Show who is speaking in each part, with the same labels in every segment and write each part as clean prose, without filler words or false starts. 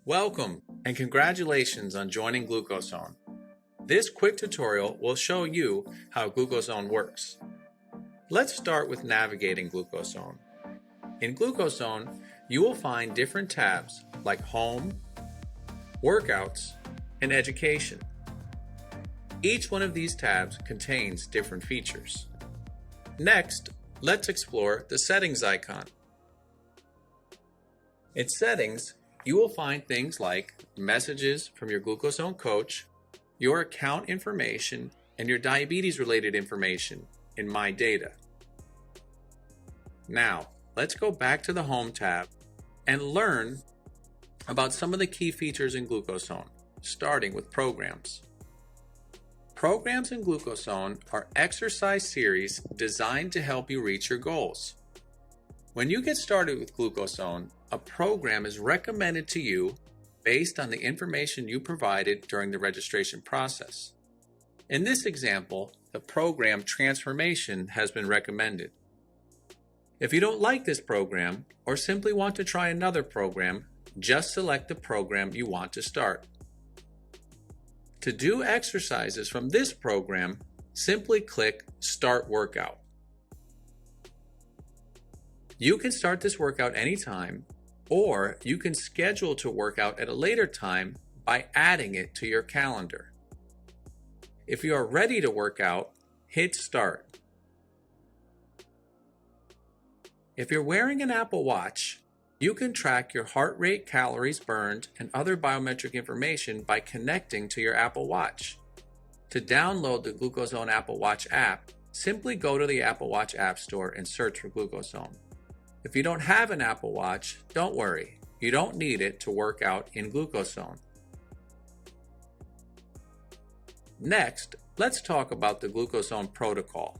Speaker 1: Welcome and congratulations on joining GlucozeZone. This quick tutorial will show you how GlucozeZone works. Let's start with navigating GlucozeZone. In GlucozeZone, you will find different tabs like Home, Workouts, and Education. Each one of these tabs contains different features. Next, let's explore the Settings icon. In Settings, you will find things like messages from your GlucozeZone coach, your account information, and your diabetes-related information in My Data. Now, let's go back to the Home tab and learn about some of the key features in GlucozeZone, starting with Programs. Programs in GlucozeZone are exercise series designed to help you reach your goals. When you get started with GlucozeZone, a program is recommended to you based on the information you provided during the registration process. In this example, the program Transformation has been recommended. If you don't like this program or simply want to try another program, just select the program you want to start. To do exercises from this program, simply click Start Workout. You can start this workout anytime, or you can schedule to work out at a later time by adding it to your calendar. If you are ready to work out, hit Start. If you're wearing an Apple Watch, you can track your heart rate, calories burned, and other biometric information by connecting to your Apple Watch. To download the GlucozeZone Apple Watch app, simply go to the Apple Watch App Store and search for GlucozeZone. If you don't have an Apple Watch, don't worry. You don't need it to work out in GlucozeZone. Next, let's talk about the Glucozone Protocol.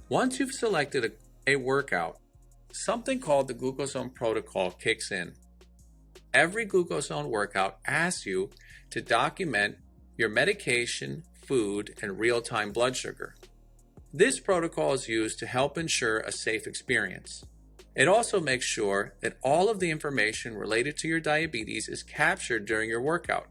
Speaker 1: Once you've selected a workout, something called the Glucozone Protocol kicks in. Every GlucozeZone workout asks you to document your medication, food, and real-time blood sugar. This protocol is used to help ensure a safe experience. It also makes sure that all of the information related to your diabetes is captured during your workout,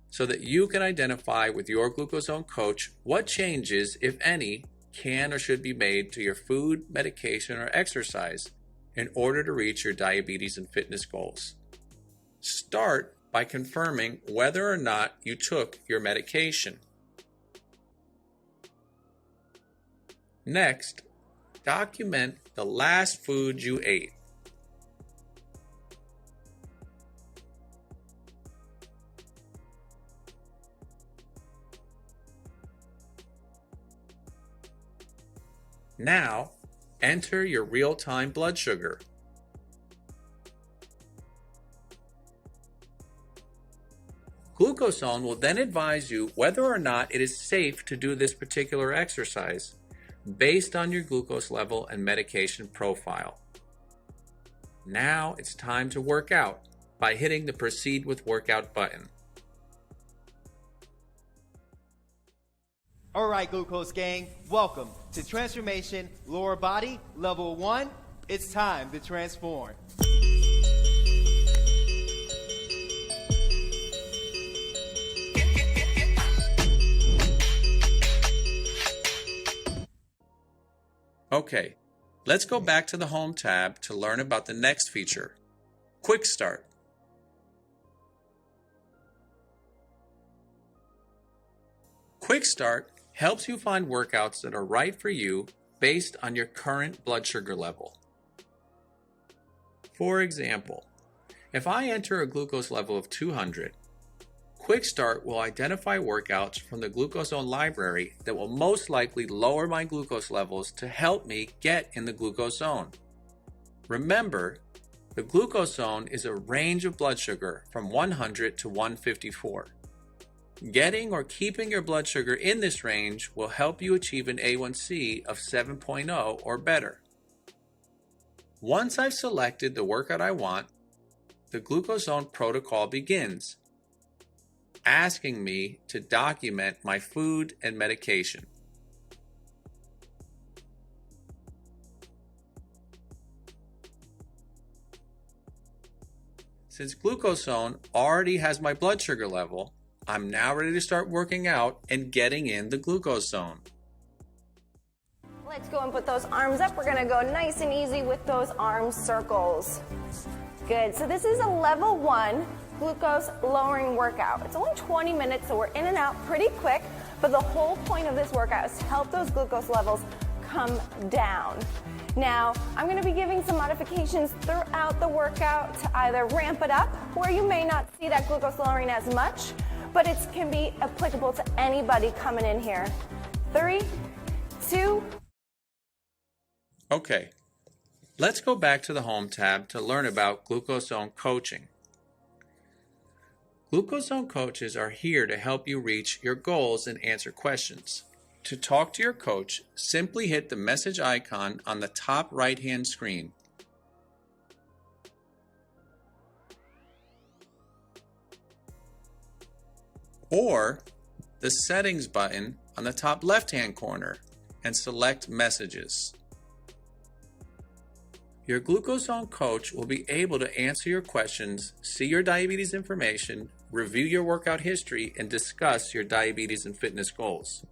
Speaker 1: so that you can identify with your GlucozeZone coach what changes, if any, can or should be made to your food, medication, or exercise in order to reach your diabetes and fitness goals. Start by confirming whether or not you took your medication. Next, document the last food you ate. Now, enter your real-time blood sugar. GlucozeZone will then advise you whether or not it is safe to do this particular exercise based on your glucose level and medication profile. Now it's time to work out by hitting the Proceed with Workout button.
Speaker 2: All right, Glucose Gang, welcome to Transformation Lower Body Level 1. It's time to transform.
Speaker 1: Okay, let's go back to the Home tab to learn about the next feature, Quick Start. Quick Start helps you find workouts that are right for you based on your current blood sugar level. For example, if I enter a glucose level of 200, Quick Start will identify workouts from the GlucozeZone library that will most likely lower my glucose levels to help me get in the glucose zone. Remember, the glucose zone is a range of blood sugar from 100 to 154. Getting or keeping your blood sugar in this range will help you achieve an A1C of 7.0 or better. Once I've selected the workout I want, the GlucozeZone Protocol begins, asking me to document my food and medication. Since Glucozone already has my blood sugar level, I'm now ready to start working out and getting in the glucose zone.
Speaker 3: Let's go and put those arms up. We're gonna go nice and easy with those arm circles. Good, so this is a level 1 glucose lowering workout. It's only 20 minutes, so we're in and out pretty quick, but the whole point of this workout is to help those glucose levels come down. Now, I'm gonna be giving some modifications throughout the workout to either ramp it up, where you may not see that glucose lowering as much, but it can be applicable to anybody coming in here. 3, 2.
Speaker 1: Okay, let's go back to the Home tab to learn about GlucozeZone coaching. GlucozeZone coaches are here to help you reach your goals and answer questions. To talk to your coach, simply hit the message icon on the top right-hand screen. Or the settings button on the top left-hand corner and select messages. Your GlucozeZone coach will be able to answer your questions, see your diabetes information, review your workout history, and discuss your diabetes and fitness goals.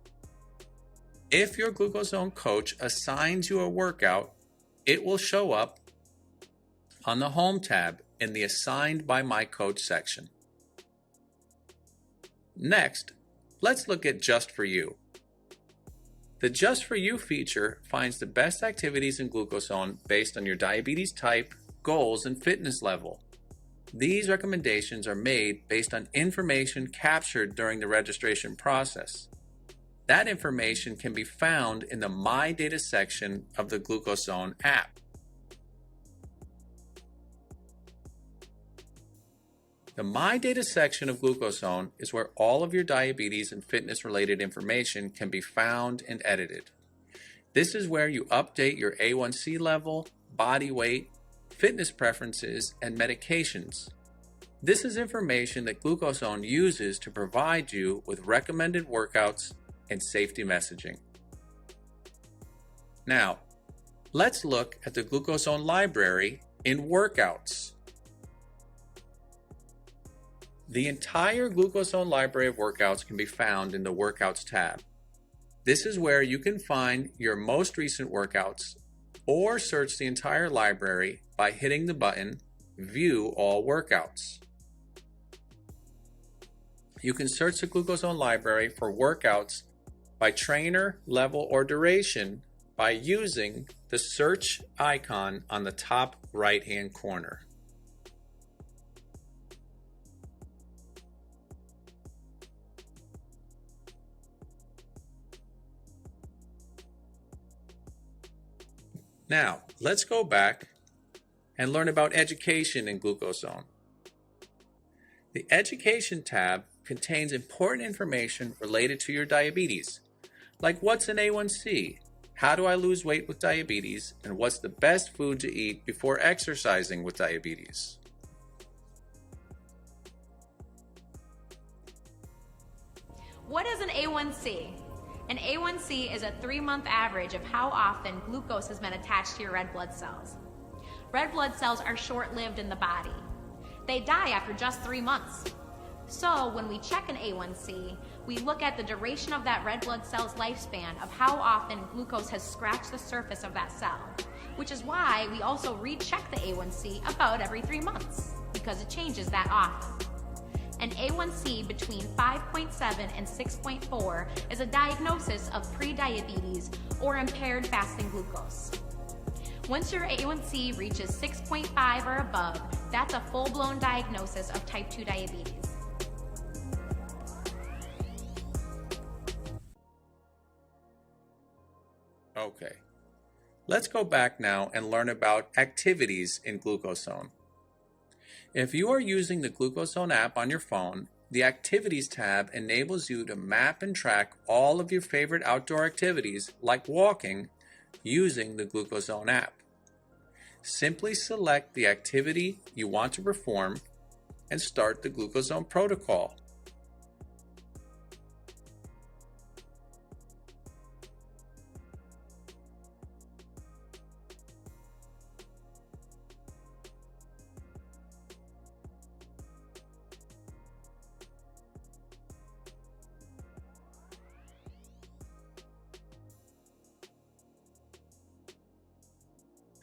Speaker 1: If your GlucozeZone coach assigns you a workout, it will show up on the Home tab in the Assigned by My Coach section. Next, let's look at Just for You. The Just for You feature finds the best activities in GlucozeZone based on your diabetes type, goals, and fitness level. These recommendations are made based on information captured during the registration process. That information can be found in the My Data section of the GlucozeZone app. The My Data section of GlucozeZone is where all of your diabetes and fitness-related information can be found and edited. This is where you update your A1C level, body weight, fitness preferences, and medications. This is information that GlucozeZone uses to provide you with recommended workouts and safety messaging. Now, let's look at the GlucozeZone library in Workouts. The entire GlucozeZone library of workouts can be found in the Workouts tab. This is where you can find your most recent workouts or search the entire library by hitting the button View All Workouts. You can search the GlucozeZone library for workouts by trainer, level, or duration by using the search icon on the top right-hand corner. Now, let's go back and learn about education in GlucozeZone. The Education tab contains important information related to your diabetes, like what's an A1C, how do I lose weight with diabetes, and what's the best food to eat before exercising with diabetes.
Speaker 4: What is an A1C? An A1C is a 3-month average of how often glucose has been attached to your red blood cells. Red blood cells are short-lived in the body. They die after just 3 months. So when we check an A1C, we look at the duration of that red blood cell's lifespan of how often glucose has scratched the surface of that cell, which is why we also recheck the A1C about every 3 months, because it changes that often. An A1C between 5.7 and 6.4 is a diagnosis of prediabetes or impaired fasting glucose. Once your A1C reaches 6.5 or above, that's a full-blown diagnosis of type 2 diabetes.
Speaker 1: Okay, let's go back now and learn about activities in GlucozeZone. If you are using the GlucozeZone app on your phone, the Activities tab enables you to map and track all of your favorite outdoor activities, like walking, using the GlucozeZone app. Simply select the activity you want to perform and start the Glucozone Protocol.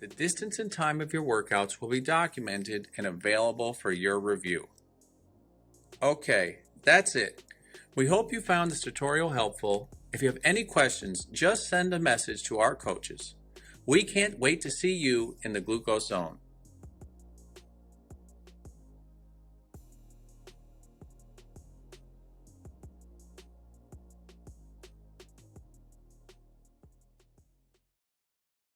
Speaker 1: The distance and time of your workouts will be documented and available for your review. Okay, that's it. We hope you found this tutorial helpful. If you have any questions, just send a message to our coaches. We can't wait to see you in the Glucose Zone.